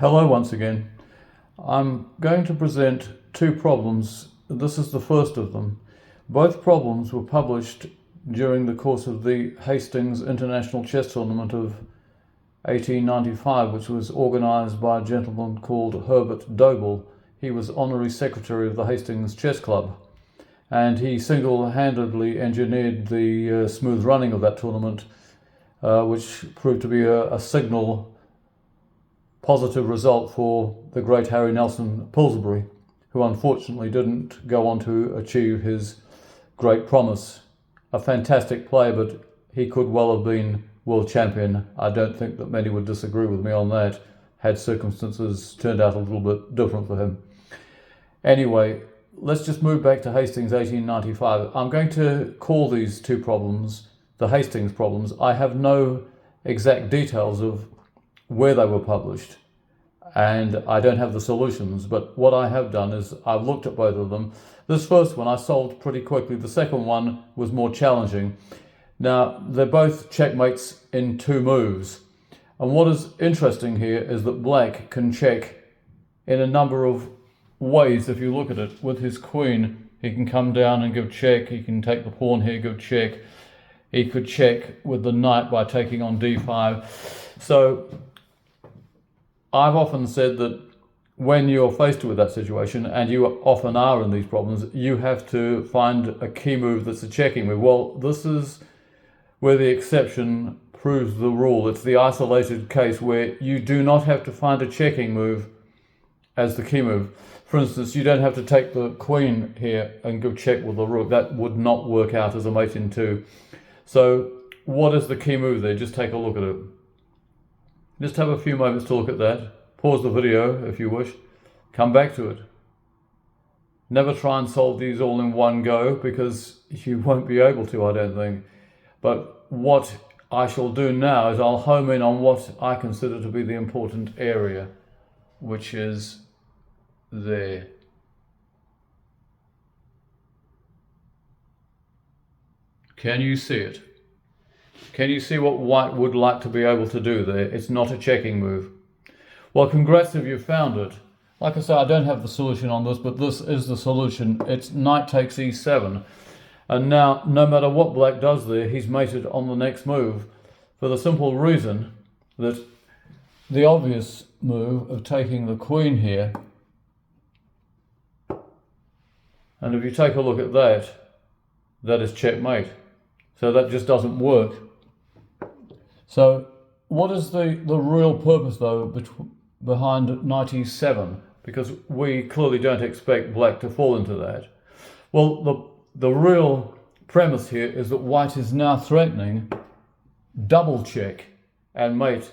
Hello once again. I'm going to present two problems. This is the first of them. Both problems were published during the course of the Hastings International Chess Tournament of 1895, which was organised by a gentleman called Herbert Doble. He was honorary secretary of the Hastings Chess Club, and he single-handedly engineered the smooth running of that tournament, which proved to be a signal positive result for the great Harry Nelson Pillsbury, who unfortunately didn't go on to achieve his great promise. A fantastic player, but he could well have been world champion. I don't think that many would disagree with me on that, had circumstances turned out a little bit different for him. Anyway, let's just move back to Hastings 1895. I'm going to call these two problems the Hastings problems. I have no exact details of where they were published, and I don't have the solutions, but what I have done is I've looked at both of them. This first one I solved pretty quickly. The second one was more challenging. Now, they're both checkmates in two moves, and what is interesting here is that black can check in a number of ways. If you look at it, with his queen, he can come down and give check. He can take the pawn here, give check. He could check with the knight by taking on d5. So I've often said that when you're faced with that situation, and you often are in these problems, you have to find a key move that's a checking move. Well, this is where the exception proves the rule. It's the isolated case where you do not have to find a checking move as the key move. For instance, you don't have to take the queen here and give check with the rook. That would not work out as a mate in two. So what is the key move there? Just take a look at it. Just have a few moments to look at that. Pause the video if you wish. Come back to it. Never try and solve these all in one go, because you won't be able to, I don't think. But what I shall do now is I'll home in on what I consider to be the important area, which is there. Can you see it? Can you see what white would like to be able to do there? It's not a checking move. Well, congrats if you found it. Like I say, I don't have the solution on this, but this is the solution. It's knight takes e7. And now, no matter what black does there, he's mated on the next move, for the simple reason that the obvious move of taking the queen here, and if you take a look at that, that is checkmate. So that just doesn't work. So what is the real purpose, though, behind knight e7? Because we clearly don't expect black to fall into that. Well, the real premise here is that white is now threatening double check and mate.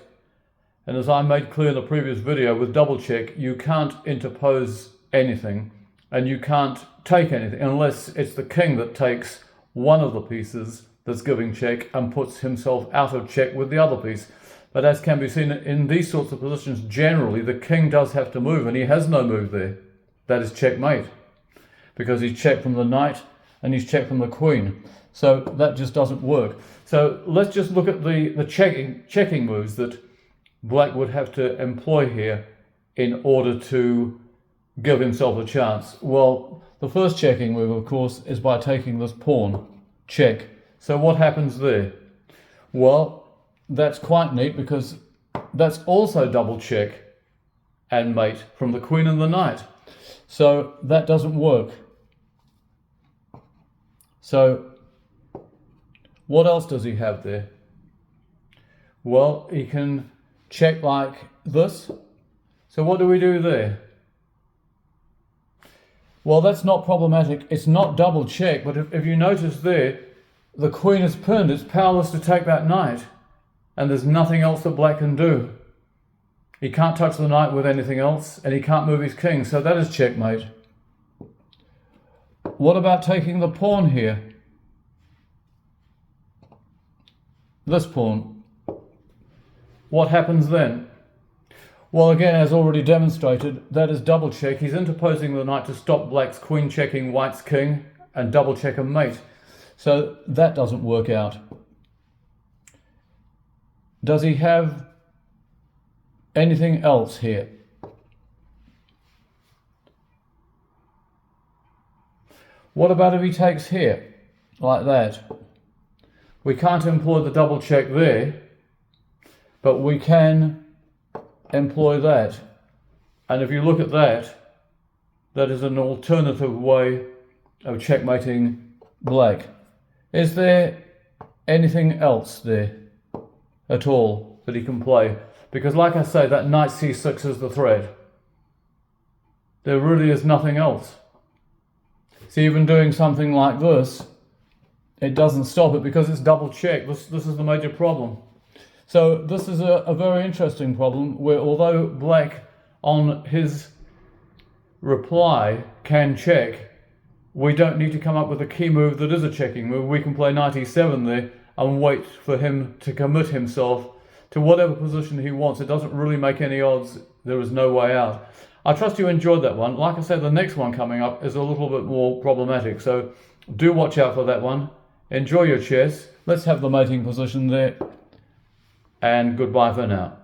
And as I made clear in the previous video, with double check, you can't interpose anything, and you can't take anything unless it's the king that takes one of the pieces that's giving check and puts himself out of check with the other piece. But as can be seen in these sorts of positions, generally the king does have to move, and he has no move there. That is checkmate, because he's checked from the knight and he's checked from the queen. So that just doesn't work. So let's just look at the checking moves that black would have to employ here in order to give himself a chance. Well, the first checking move, of course, is by taking this pawn, check. So what happens there? Well, that's quite neat, because that's also double check and mate from the queen and the knight. So that doesn't work. So what else does he have there? Well, he can check like this. So what do we do there? Well, that's not problematic. It's not double check, but if you notice there, the queen is pinned. It's powerless to take that knight, and there's nothing else that black can do. He can't touch the knight with anything else, and he can't move his king, so that is checkmate. What about taking the pawn here? This pawn. What happens then? Well, again, as already demonstrated, that is double check. He's interposing the knight to stop black's queen checking white's king and double check a mate. So that doesn't work out. Does he have anything else here? What about if he takes here, like that? We can't employ the double check there, but we can employ that. And if you look at that, that is an alternative way of checkmating black. Is there anything else there at all that he can play? Because like I say, that knight c6 is the threat. There really is nothing else. See, even doing something like this, it doesn't stop it because it's double checked. This is the major problem. So this is a very interesting problem where although black on his reply can check, we don't need to come up with a key move that is a checking move. We can play knight e7 there and wait for him to commit himself to whatever position he wants. It doesn't really make any odds. There is no way out. I trust you enjoyed that one. Like I said, the next one coming up is a little bit more problematic, so do watch out for that one. Enjoy your chess. Let's have the mating position there. And goodbye for now.